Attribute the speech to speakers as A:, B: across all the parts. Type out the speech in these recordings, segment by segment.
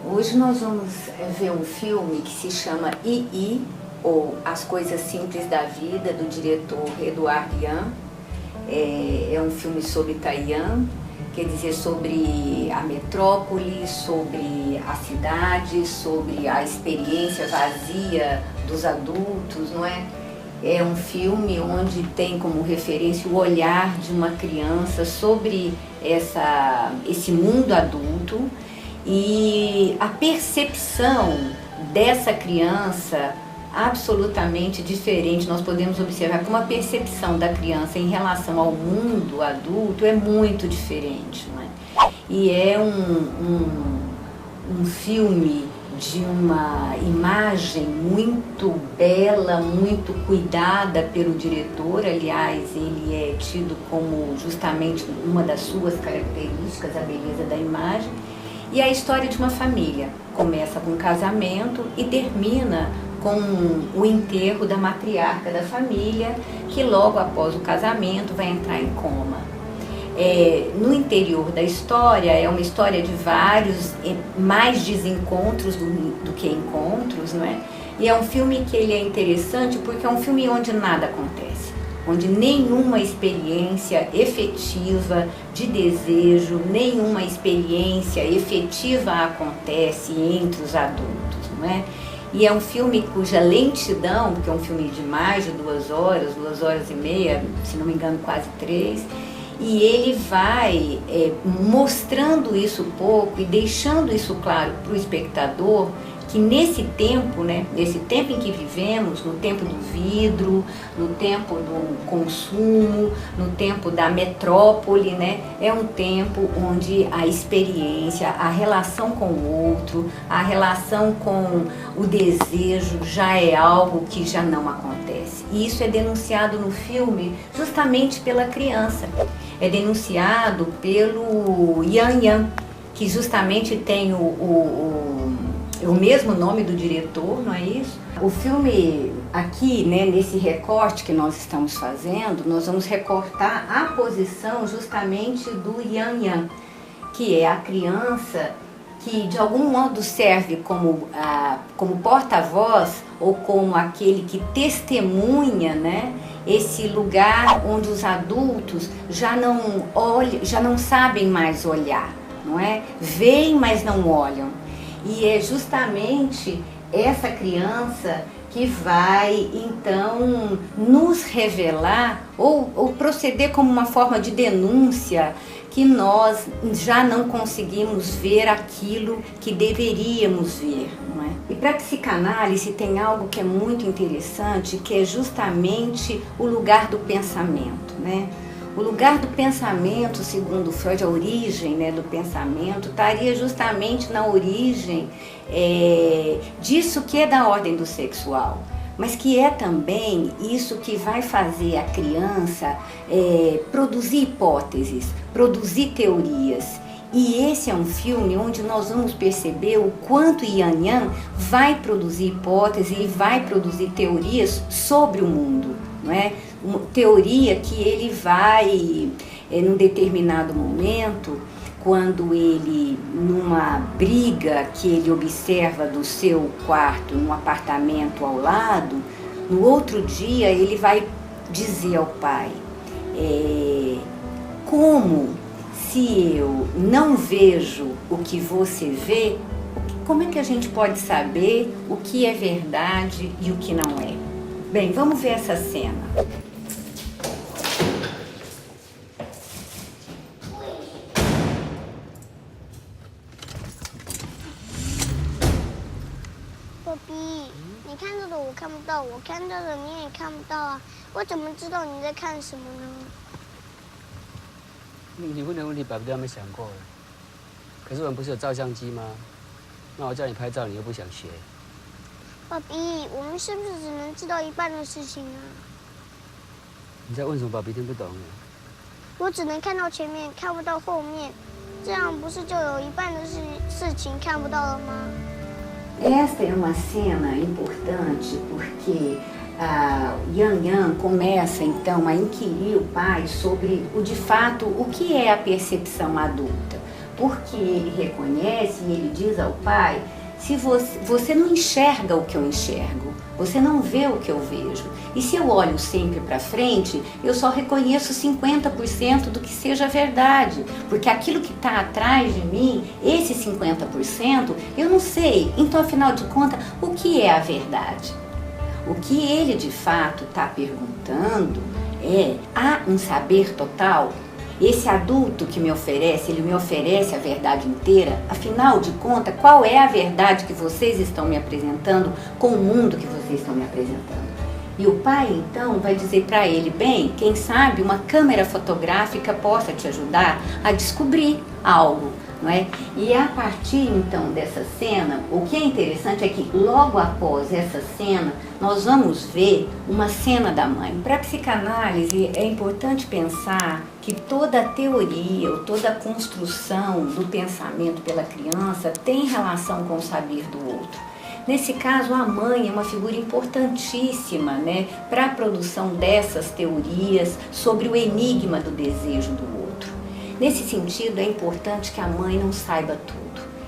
A: Hoje nós vamos ver um filme que se chama I, ou As Coisas Simples da Vida, do diretor Edouard Yan. É um filme sobre Taiwan, quer dizer, sobre a metrópole, sobre a cidade, sobre a experiência vazia dos adultos, não é? É um filme onde tem como referência o olhar de uma criança sobre esse mundo adulto e a percepção dessa criança absolutamente diferente. Nós podemos observar como a percepção da criança em relação ao mundo adulto é muito diferente, não é? E é um filme de uma imagem muito bela, muito cuidada pelo diretor. Aliás, ele é tido como justamente uma das suas características, a beleza da imagem. E a história de uma família começa com um casamento e termina com o enterro da matriarca da família, que logo após o casamento vai entrar em coma. No interior da história, é uma história de vários, mais desencontros do que encontros, não é? E é um filme que ele é interessante porque é um filme onde nada acontece, onde nenhuma experiência efetiva de desejo, nenhuma experiência efetiva acontece entre os adultos, não é? E é um filme cuja lentidão, porque é um filme de mais de 2 horas e meia, se não me engano quase 3, e ele vai mostrando isso pouco e deixando isso claro para o espectador, que nesse tempo, né, nesse tempo em que vivemos, no tempo do vidro, no tempo do consumo, no tempo da metrópole, né, é um tempo onde a experiência, a relação com o outro, a relação com o desejo já é algo que já não acontece. E isso é denunciado no filme justamente pela criança. É denunciado pelo Yan, que justamente tem o mesmo nome do diretor, não é isso? O filme aqui, né, nesse recorte que nós estamos fazendo, nós vamos recortar a posição justamente do Yan, que é a criança que de algum modo serve como porta-voz ou como aquele que testemunha, né, esse lugar onde os adultos já não sabem mais olhar, não é? Veem, mas não olham. E é justamente essa criança que vai, então, nos revelar ou proceder como uma forma de denúncia que nós já não conseguimos ver aquilo que deveríamos ver, não é? E para a psicanálise tem algo que é muito interessante, que é justamente o lugar do pensamento, né? O lugar do pensamento, segundo Freud, a origem, né, do pensamento, estaria justamente na origem disso que é da ordem do sexual, mas que é também isso que vai fazer a criança produzir hipóteses, produzir teorias. E esse é um filme onde nós vamos perceber o quanto Yan vai produzir hipóteses e vai produzir teorias sobre o mundo, não é? Uma teoria que ele vai, num determinado momento, quando ele, numa briga que ele observa do seu quarto, num apartamento ao lado, no outro dia ele vai dizer ao pai, como se eu não vejo o que você vê, como é que a gente pode saber o que é verdade e o que não é? Bem, vamos ver essa cena.
B: Papi, 你看到的我看不到，我看到的你也看不到啊！我怎么知道你在看什么呢？
C: 你问的问题爸比都还没想过。可是我们不是有照相机吗？那我叫你拍照，你又不想学。
B: 爸比，我们是不是只能知道一半的事情啊？
C: 你在问什么？爸比听不懂。
B: 我只能看到前面，看不到后面，这样不是就有一半的事情看不到了吗？
A: Esta é uma cena importante porque Yan começa então a inquirir o pai sobre de fato o que é a percepção adulta. porque ele reconhece e ele diz ao pai, se você não enxerga o que eu enxergo, você não vê o que eu vejo. E se eu olho sempre para frente, eu só reconheço 50% do que seja verdade. Porque aquilo que está atrás de mim, esse 50%, eu não sei. Então, afinal de contas, o que é a verdade? O que ele de fato está perguntando é, há um saber total? Esse adulto que me oferece, ele me oferece a verdade inteira? Afinal de contas, qual é a verdade que vocês estão me apresentando com o mundo que vocês estão me apresentando? E o pai, então, vai dizer para ele, bem, quem sabe uma câmera fotográfica possa te ajudar a descobrir algo, não é? E a partir, então, dessa cena, o que é interessante é que logo após essa cena, nós vamos ver uma cena da mãe. Para a psicanálise, é importante pensar que toda a teoria ou toda a construção do pensamento pela criança tem relação com o saber do outro. Nesse caso, a mãe é uma figura importantíssima, né, para a produção dessas teorias sobre o enigma do desejo do outro. Nesse sentido, é importante que a mãe não saiba tudo.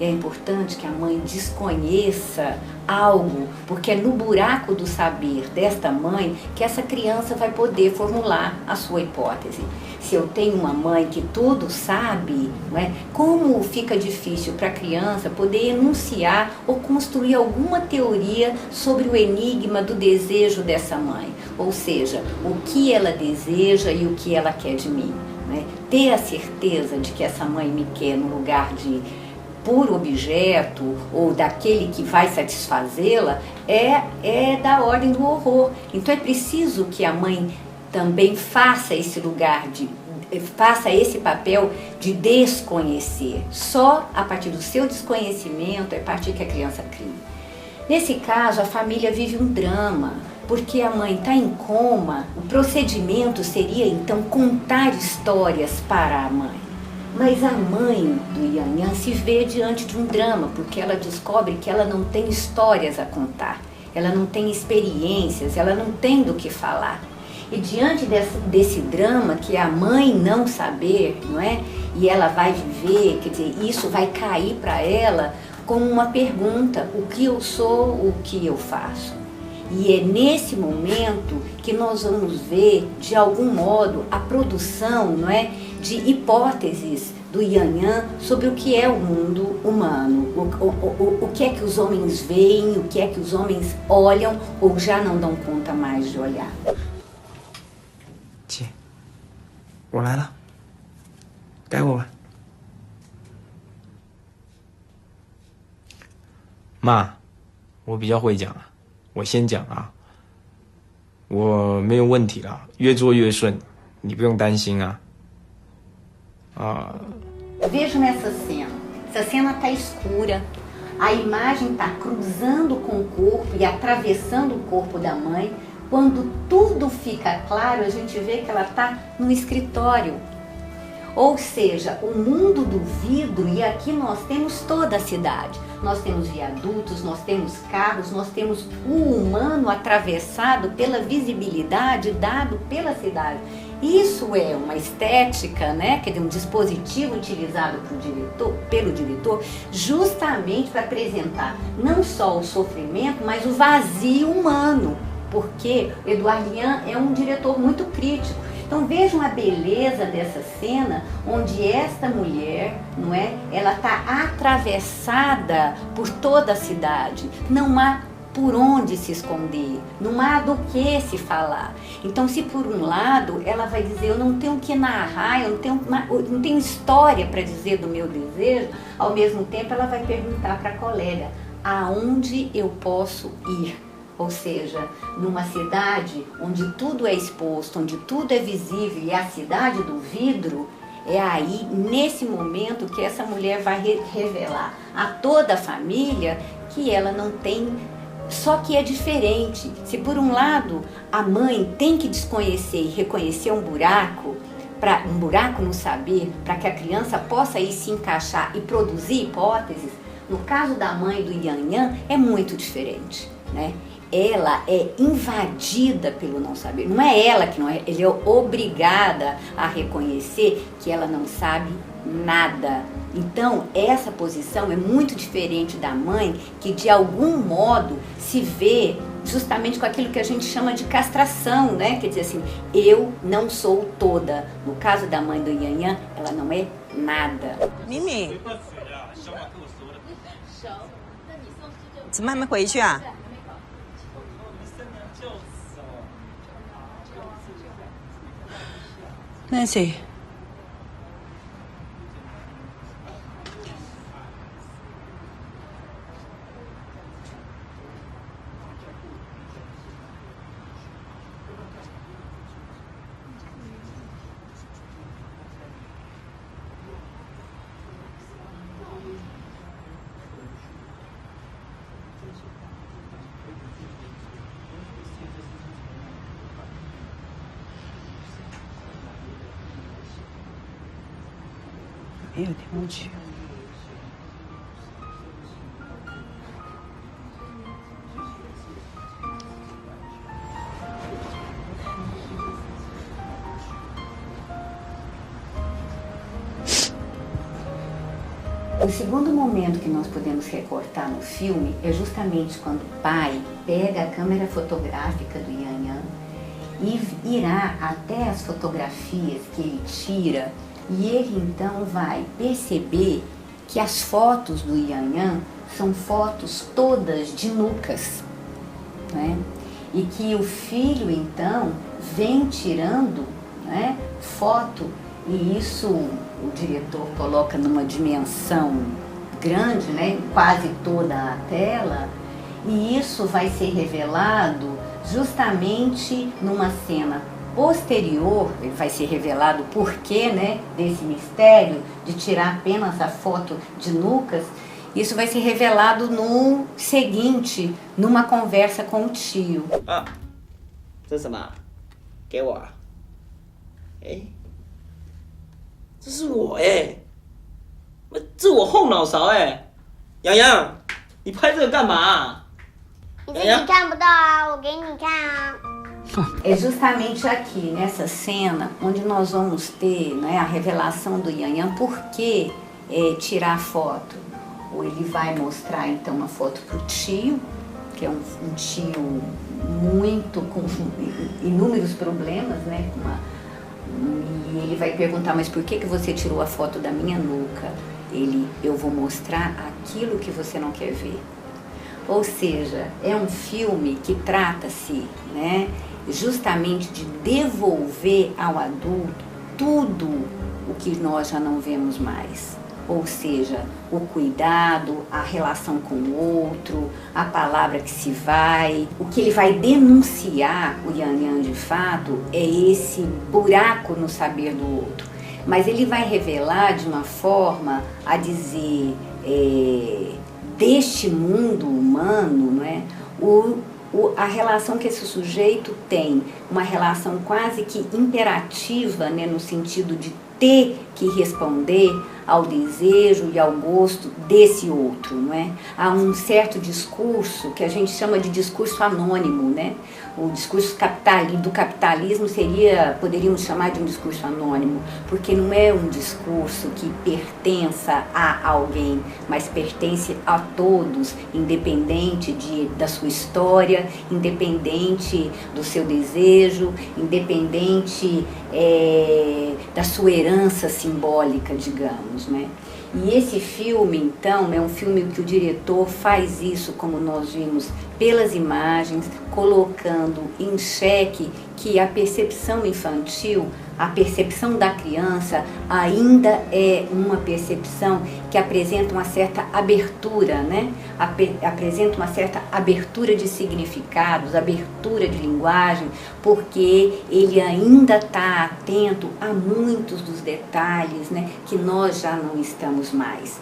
A: É importante que a mãe desconheça algo, porque é no buraco do saber desta mãe que essa criança vai poder formular a sua hipótese. Se eu tenho uma mãe que tudo sabe, não é? Como fica difícil para a criança poder enunciar ou construir alguma teoria sobre o enigma do desejo dessa mãe, ou seja, o que ela deseja e o que ela quer de mim. Né? Ter a certeza de que essa mãe me quer no lugar de puro objeto ou daquele que vai satisfazê-la é da ordem do horror. Então é preciso que a mãe também faça esse papel de desconhecer. Só a partir do seu desconhecimento é a partir que a criança cria. Nesse caso, a família vive um drama, porque a mãe está em coma. O procedimento seria então contar histórias para a mãe. Mas a mãe do Yan Yan se vê diante de um drama, porque ela descobre que ela não tem histórias a contar, ela não tem experiências, ela não tem do que falar. E diante desse drama, que é a mãe não saber, não é? E ela vai viver, quer dizer, isso vai cair para ela como uma pergunta: o que eu sou, o que eu faço? E é nesse momento que nós vamos ver, de algum modo, a produção, não é, de hipóteses do Yan Yan sobre o que é o mundo humano, o que é que os homens veem, o que é que os homens olham ou já não dão conta mais de olhar.
D: 姐，我来了，该我吧。妈，我比较会讲啊，我先讲啊，我没有问题啦，越做越顺，你不用担心啊。
A: Vejam essa cena. Essa cena está escura. A imagem está cruzando com o corpo e atravessando o corpo da mãe. Quando tudo fica claro, a gente vê que ela está no escritório. Ou seja, o mundo do vidro, e aqui nós temos toda a cidade. Nós temos viadutos, nós temos carros, nós temos o humano atravessado pela visibilidade dado pela cidade. Isso é uma estética, né? Quer dizer, um dispositivo utilizado pelo diretor justamente para apresentar não só o sofrimento, mas o vazio humano. Porque Édouard Lian é um diretor muito crítico. Então vejam a beleza dessa cena, onde esta mulher, não é? Ela está atravessada por toda a cidade. Não há por onde se esconder, não há do que se falar. Então, se por um lado ela vai dizer, eu não tenho o que narrar, eu não tenho história para dizer do meu desejo, ao mesmo tempo ela vai perguntar para a colega, aonde eu posso ir? Ou seja, numa cidade onde tudo é exposto, onde tudo é visível e a cidade do vidro, é aí, nesse momento, que essa mulher vai revelar a toda a família que ela não tem, só que é diferente. Se por um lado a mãe tem que desconhecer e reconhecer um buraco no saber, para que a criança possa aí se encaixar e produzir hipóteses, no caso da mãe do Yan Yan é muito diferente, né? ela é invadida pelo não saber. Não é ela que não é, ele é obrigada a reconhecer que ela não sabe nada. Então, essa posição é muito diferente da mãe, que de algum modo se vê justamente com aquilo que a gente chama de castração, né? Quer dizer assim, eu não sou toda. No caso da mãe do Yanyan, ela não é nada.
E: Mimi, 怎么还没回去啊？那谁？没有地方去。
A: O segundo momento que nós podemos recortar no filme é justamente quando o pai pega a câmera fotográfica do Yanyan e irá até as fotografias que ele tira, e ele então vai perceber que as fotos do Yanyan são fotos todas de nucas, né? E que o filho então vem tirando, né, foto, e isso o diretor coloca numa dimensão grande, né, quase toda a tela, e isso vai ser revelado justamente numa cena posterior. Vai ser revelado o porquê, né, desse mistério de tirar apenas a foto de nucas. Isso vai ser revelado no seguinte, numa conversa com o tio.
F: Ah, 这是什么？给我啊！哎，这是我哎，这我后脑勺哎，洋洋，你拍这个干嘛？
B: 你自己看不到啊，我给你看啊。
A: É justamente aqui, nessa cena, onde nós vamos ter, né, a revelação do Yanyan, por que tirar a foto. Ou ele vai mostrar então uma foto para o tio, que é um tio muito com inúmeros problemas, né? E ele vai perguntar, mas por que você tirou a foto da minha nuca? Eu vou mostrar aquilo que você não quer ver. Ou seja, é um filme que trata-se, né, justamente de devolver ao adulto tudo o que nós já não vemos mais. Ou seja, o cuidado, a relação com o outro, a palavra que se vai. O que ele vai denunciar, o Yanyan de fato, é esse buraco no saber do outro. Mas ele vai revelar de uma forma a dizer, deste mundo humano, não é? A relação que esse sujeito tem, uma relação quase que imperativa, né, no sentido de ter que responder ao desejo e ao gosto desse outro, não é? Há um certo discurso que a gente chama de discurso anônimo, né? O discurso do capitalismo poderíamos chamar de um discurso anônimo, porque não é um discurso que pertença a alguém, mas pertence a todos, independente da sua história, independente do seu desejo, independente da sua herança simbólica, digamos, né? E esse filme, então, é um filme que o diretor faz isso, como nós vimos, pelas imagens, colocando em xeque que a percepção infantil, a percepção da criança, ainda é uma percepção que apresenta uma certa abertura, né? Apresenta uma certa abertura de significados, abertura de linguagem, porque ele ainda está atento a muitos dos detalhes, né, que nós já não estamos mais.